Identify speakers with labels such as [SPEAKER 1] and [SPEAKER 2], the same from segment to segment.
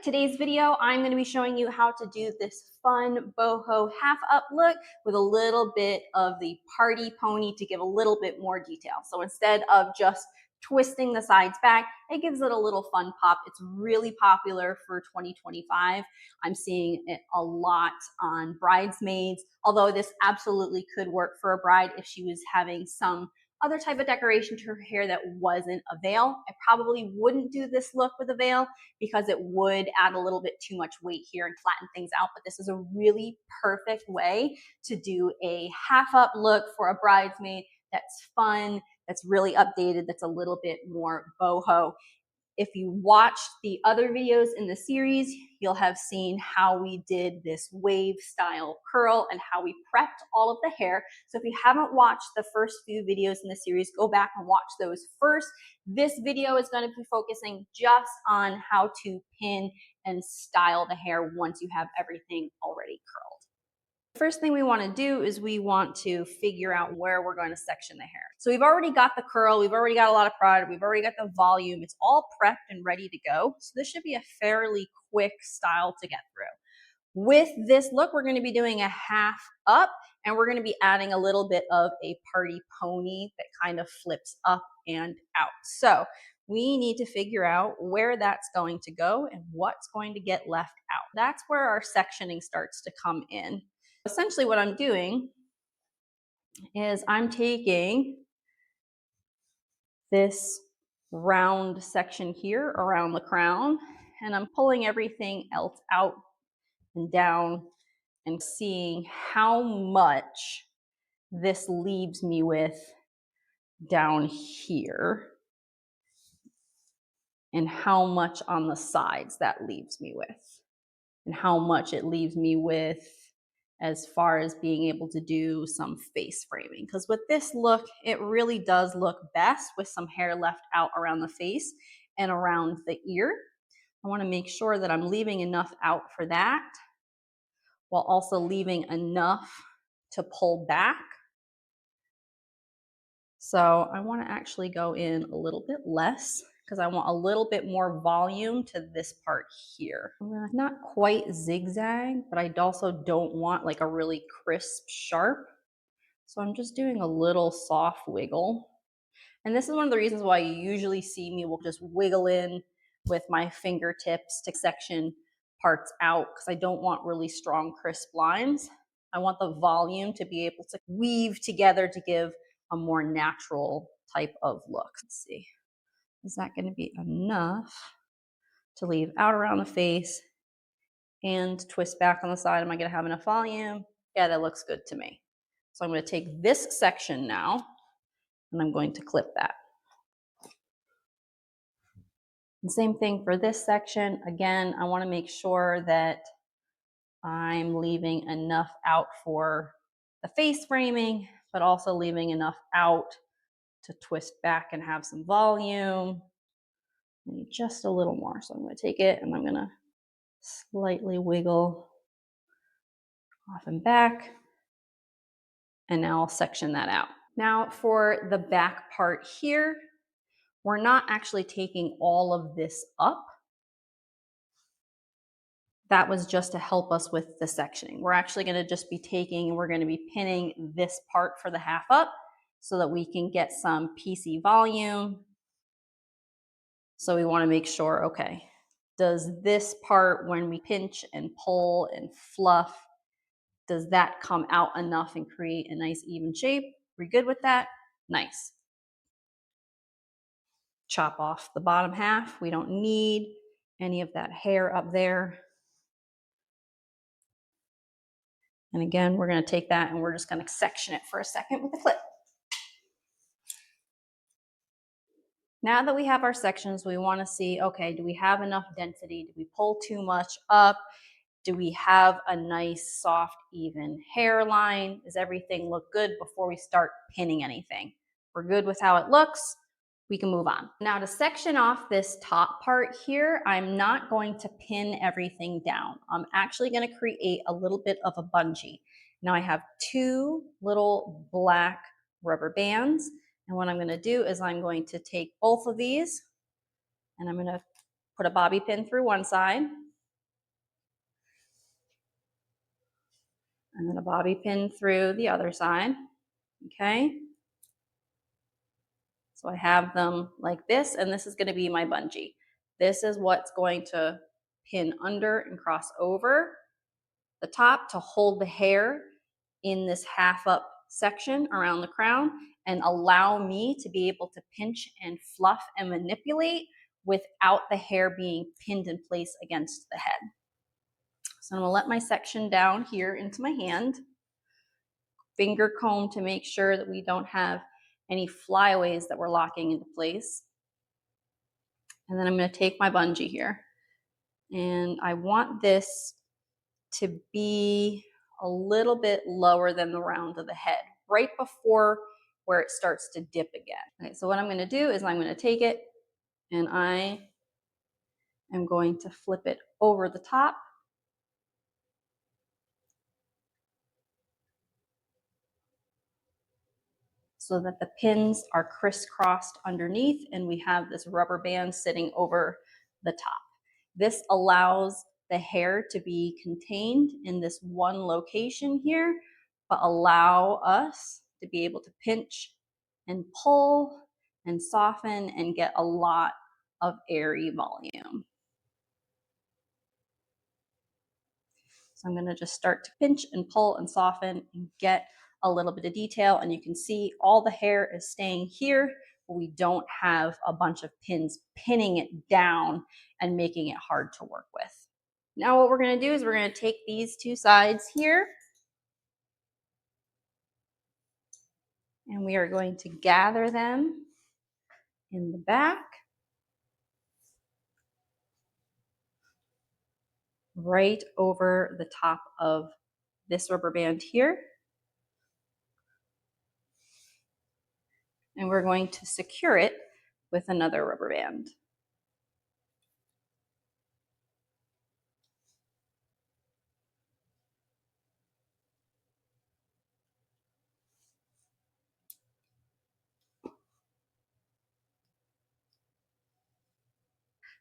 [SPEAKER 1] Today's video, I'm going to be showing you how to do this fun boho half up look with a little bit of the party pony to give a little bit more detail. So instead of just twisting the sides back, it gives it a little fun pop. It's really popular for 2025. I'm seeing it a lot on bridesmaids, although this absolutely could work for a bride if she was having some other type of decoration to her hair that wasn't a veil. I probably wouldn't do this look with a veil because it would add a little bit too much weight here and flatten things out. But this is a really perfect way to do a half up look for a bridesmaid that's fun, that's really updated, that's a little bit more boho. If you watched the other videos in the series, you'll have seen how we did this wave style curl and how we prepped all of the hair. So if you haven't watched the first few videos in the series, go back and watch those first. This video is going to be focusing just on how to pin and style the hair once you have everything already curled. First thing we want to do is we want to figure out where we're going to section the hair. So we've already got the curl, we've already got a lot of product, we've already got the volume, it's all prepped and ready to go. So this should be a fairly quick style to get through. With this look, we're going to be doing a half up and we're going to be adding a little bit of a party pony that kind of flips up and out. So we need to figure out where that's going to go and what's going to get left out. That's where our sectioning starts to come in. Essentially what I'm doing is I'm taking this round section here around the crown and I'm pulling everything else out and down and seeing how much this leaves me with down here and how much on the sides that leaves me with and how much it leaves me with as far as being able to do some face framing. Because with this look, it really does look best with some hair left out around the face and around the ear. I want to make sure that I'm leaving enough out for that while also leaving enough to pull back. So I want to actually go in a little bit less because I want a little bit more volume to this part here. I'm gonna not quite zigzag, but I also don't want like a really crisp sharp. So I'm just doing a little soft wiggle. And this is one of the reasons why you usually see me will just wiggle in with my fingertips to section parts out because I don't want really strong crisp lines. I want the volume to be able to weave together to give a more natural type of look. Let's see. Is that going to be enough to leave out around the face and twist back on the side? Am I going to have enough volume? Yeah, that looks good to me. So I'm going to take this section now and I'm going to clip that. The same thing for this section. Again, I want to make sure that I'm leaving enough out for the face framing, but also leaving enough out to twist back and have some volume. I need just a little more. So I'm going to take it and I'm going to slightly wiggle off and back. And now I'll section that out. Now for the back part here, we're not actually taking all of this up. That was just to help us with the sectioning. We're actually going to just be taking, we're going to be pinning this part for the half up so that we can get some PC volume. So we want to make sure, okay, does this part when we pinch and pull and fluff, does that come out enough and create a nice even shape? We're good with that? Nice. Chop off the bottom half. We don't need any of that hair up there. And again, we're going to take that and we're just going to section it for a second with a clip. Now that we have our sections, we want to see, okay, do we have enough density? Do we pull too much up? Do we have a nice, soft, even hairline? Does everything look good before we start pinning anything? We're good with how it looks. We can move on. Now to section off this top part here, I'm not going to pin everything down. I'm actually going to create a little bit of a bungee. Now I have two little black rubber bands. And what I'm going to do is I'm going to take both of these and I'm going to put a bobby pin through one side. And then a bobby pin through the other side, okay? So I have them like this, and this is gonna be my bungee. This is what's going to pin under and cross over the top to hold the hair in this half up section around the crown and allow me to be able to pinch and fluff and manipulate without the hair being pinned in place against the head. So I'm gonna let my section down here into my hand, finger comb to make sure that we don't have any flyaways that we're locking into place. And then I'm gonna take my bungee here. And I want this to be a little bit lower than the round of the head, right before where it starts to dip again. Okay, so what I'm gonna do is I'm gonna take it and I am going to flip it over the top. So that the pins are crisscrossed underneath and we have this rubber band sitting over the top. This allows the hair to be contained in this one location here, but allow us to be able to pinch and pull and soften and get a lot of airy volume. So I'm gonna just start to pinch and pull and soften and get a little bit of detail, and you can see all the hair is staying here, but we don't have a bunch of pins pinning it down and making it hard to work with. Now what we're gonna do is we're gonna take these two sides here and we are going to gather them in the back, right over the top of this rubber band here. And we're going to secure it with another rubber band.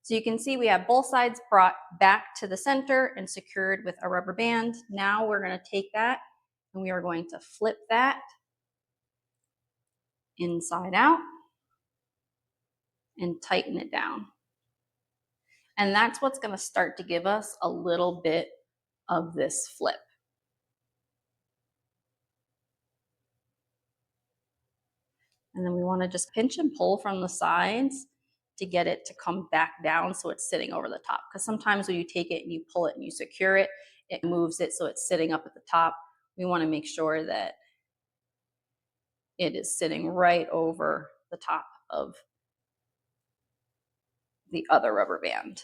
[SPEAKER 1] So you can see we have both sides brought back to the center and secured with a rubber band. Now we're going to take that and we are going to flip that inside out and tighten it down. And that's what's going to start to give us a little bit of this flip. And then we want to just pinch and pull from the sides to get it to come back down so it's sitting over the top. Because sometimes when you take it and you pull it and you secure it, it moves it so it's sitting up at the top. We want to make sure that it is sitting right over the top of the other rubber band.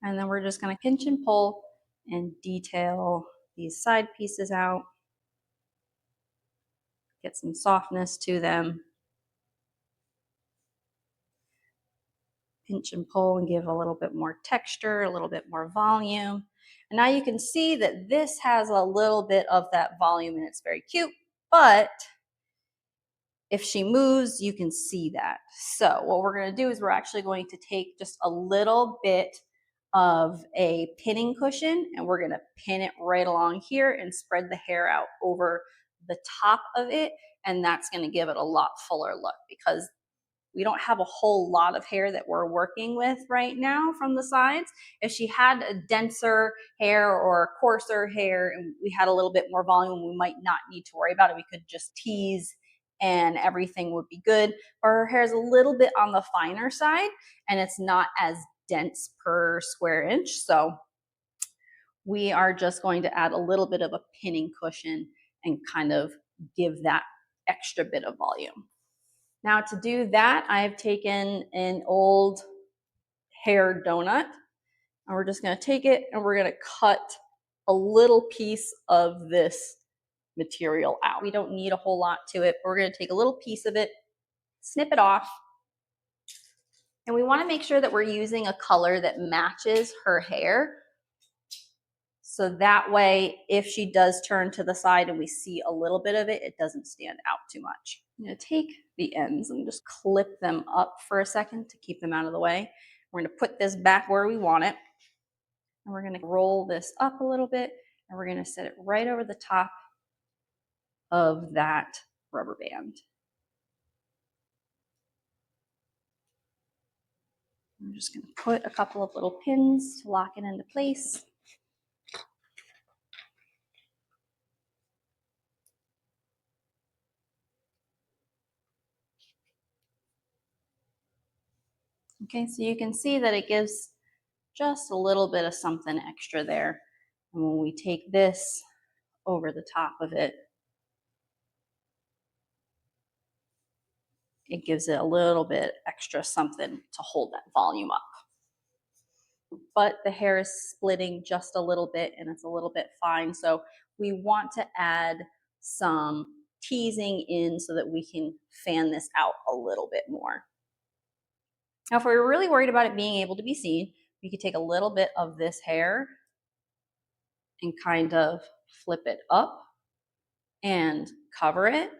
[SPEAKER 1] And then we're just going to pinch and pull and detail these side pieces out. Get some softness to them. Pinch and pull and give a little bit more texture, a little bit more volume. And now you can see that this has a little bit of that volume and it's very cute, but if she moves, you can see that. So what we're going to do is we're actually going to take just a little bit of a pinning cushion and we're going to pin it right along here and spread the hair out over the top of it. And that's going to give it a lot fuller look because we don't have a whole lot of hair that we're working with right now from the sides. If she had a denser hair or coarser hair and we had a little bit more volume, we might not need to worry about it. We could just tease and everything would be good. But her hair is a little bit on the finer side and it's not as dense per square inch. So we are just going to add a little bit of a pinning cushion and kind of give that extra bit of volume. Now to do that, I've taken an old hair donut and we're just gonna take it and we're gonna cut a little piece of this material out. We don't need a whole lot to it, but we're gonna take a little piece of it, snip it off, and we wanna make sure that we're using a color that matches her hair. So that way, if she does turn to the side and we see a little bit of it, it doesn't stand out too much. I'm gonna take the ends and just clip them up for a second to keep them out of the way. We're gonna put this back where we want it. And we're gonna roll this up a little bit and we're gonna set it right over the top of that rubber band. I'm just gonna put a couple of little pins to lock it into place. Okay, so you can see that it gives just a little bit of something extra there. And when we take this over the top of it, it gives it a little bit extra something to hold that volume up. But the hair is splitting just a little bit and it's a little bit fine. So we want to add some teasing in so that we can fan this out a little bit more. Now, if we were really worried about it being able to be seen, we could take a little bit of this hair and kind of flip it up and cover it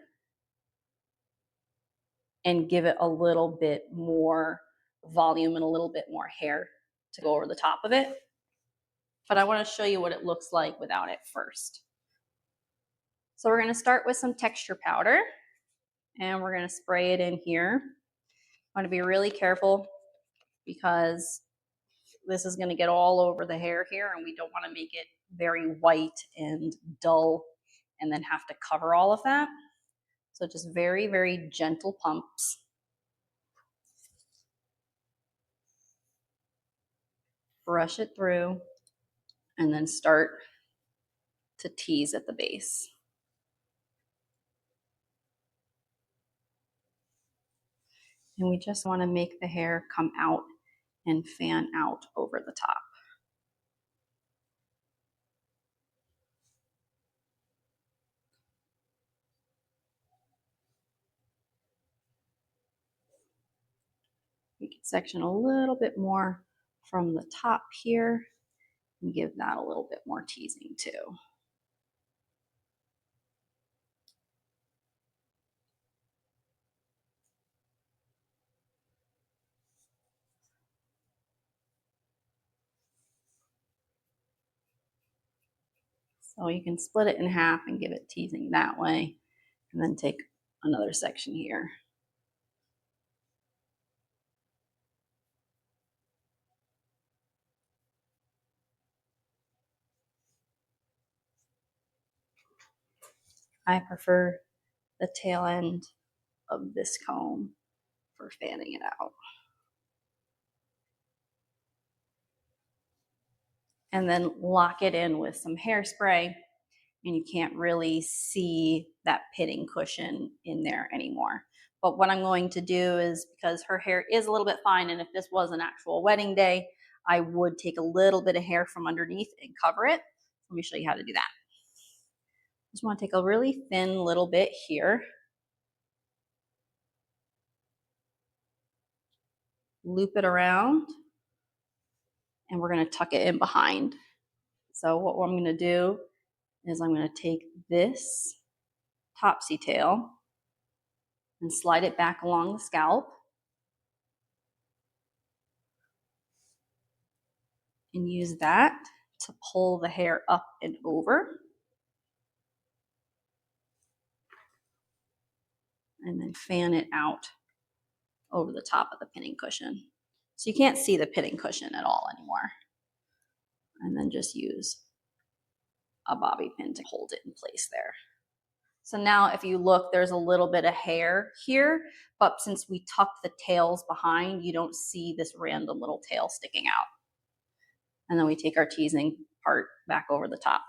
[SPEAKER 1] and give it a little bit more volume and a little bit more hair to go over the top of it. But I want to show you what it looks like without it first. So we're going to start with some texture powder and we're going to spray it in here. I want to be really careful because this is going to get all over the hair here and we don't want to make it very white and dull and then have to cover all of that. So just very, very gentle pumps. Brush it through and then start to tease at the base. And we just want to make the hair come out and fan out over the top. We can section a little bit more from the top here and give that a little bit more teasing too. So you can split it in half and give it teasing that way, and then take another section here. I prefer the tail end of this comb for fanning it out. And then lock it in with some hairspray, and you can't really see that pitting cushion in there anymore. But what I'm going to do is, because her hair is a little bit fine, and if this was an actual wedding day, I would take a little bit of hair from underneath and cover it. Let me show you how to do that. Just want to take a really thin little bit here. Loop it around, and we're going to tuck it in behind. So what I'm going to do is I'm going to take this topsy tail and slide it back along the scalp and use that to pull the hair up and over. And then fan it out over the top of the pinning cushion. So you can't see the pinning cushion at all anymore. And then just use a bobby pin to hold it in place there. So now if you look, there's a little bit of hair here, but since we tucked the tails behind, you don't see this random little tail sticking out. And then we take our teasing part back over the top.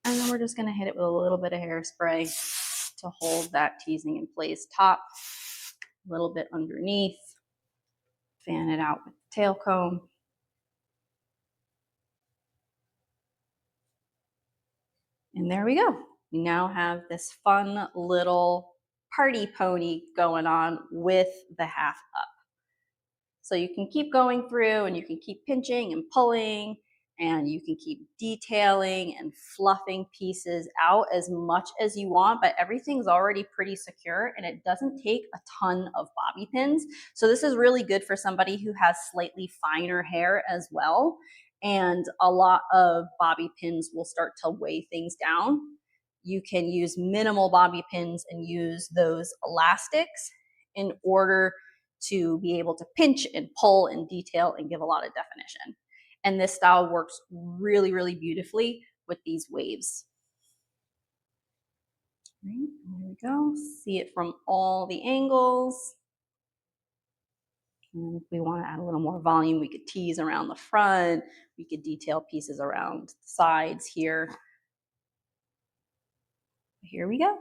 [SPEAKER 1] And then we're just gonna hit it with a little bit of hairspray to hold that teasing in place. Top, a little bit underneath, fan it out with the tail comb. And there we go. We now have this fun little party pony going on with the half up. So you can keep going through and you can keep pinching and pulling and you can keep detailing and fluffing pieces out as much as you want, but everything's already pretty secure and it doesn't take a ton of bobby pins. So this is really good for somebody who has slightly finer hair as well. and a lot of bobby pins will start to weigh things down. You can use minimal bobby pins and use those elastics in order to be able to pinch and pull and detail and give a lot of definition. And this style works really, really beautifully with these waves. Right, there we go. See it from all the angles. And if we want to add a little more volume, we could tease around the front. We could detail pieces around the sides here. Here we go.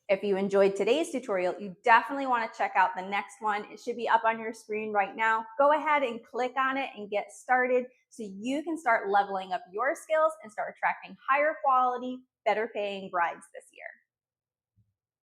[SPEAKER 1] If you enjoyed today's tutorial, you definitely want to check out the next one. It should be up on your screen right now. Go ahead and click on it and get started so you can start leveling up your skills and start attracting higher quality, better paying brides this year.